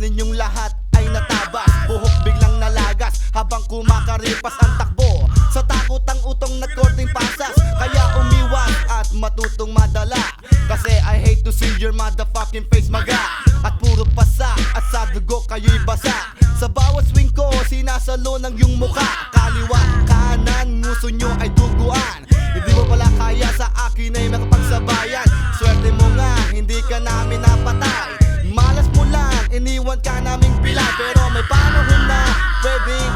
ninyong lahat ay natabas. Buhok biglang nalagas habang kumakaripas ang takbo. Sa takot ang utong nagkorting pasas, kaya umiwas at matutong madala. Kasi I hate to see your motherfucking face maga. At puro pasa at sa dugo kayo'y basa. Sa bawat swing ko sinasalo ng yung mukha. Kaliwa, kanan, nguso nyo ay duguan. Hindi mo pala kaya sa akin ay makapagsabayan. Swerte mo nga, hindi ka namin napatay. Malas mo lang, iniwan ka naming pilay. Pero may panahon na pwedeng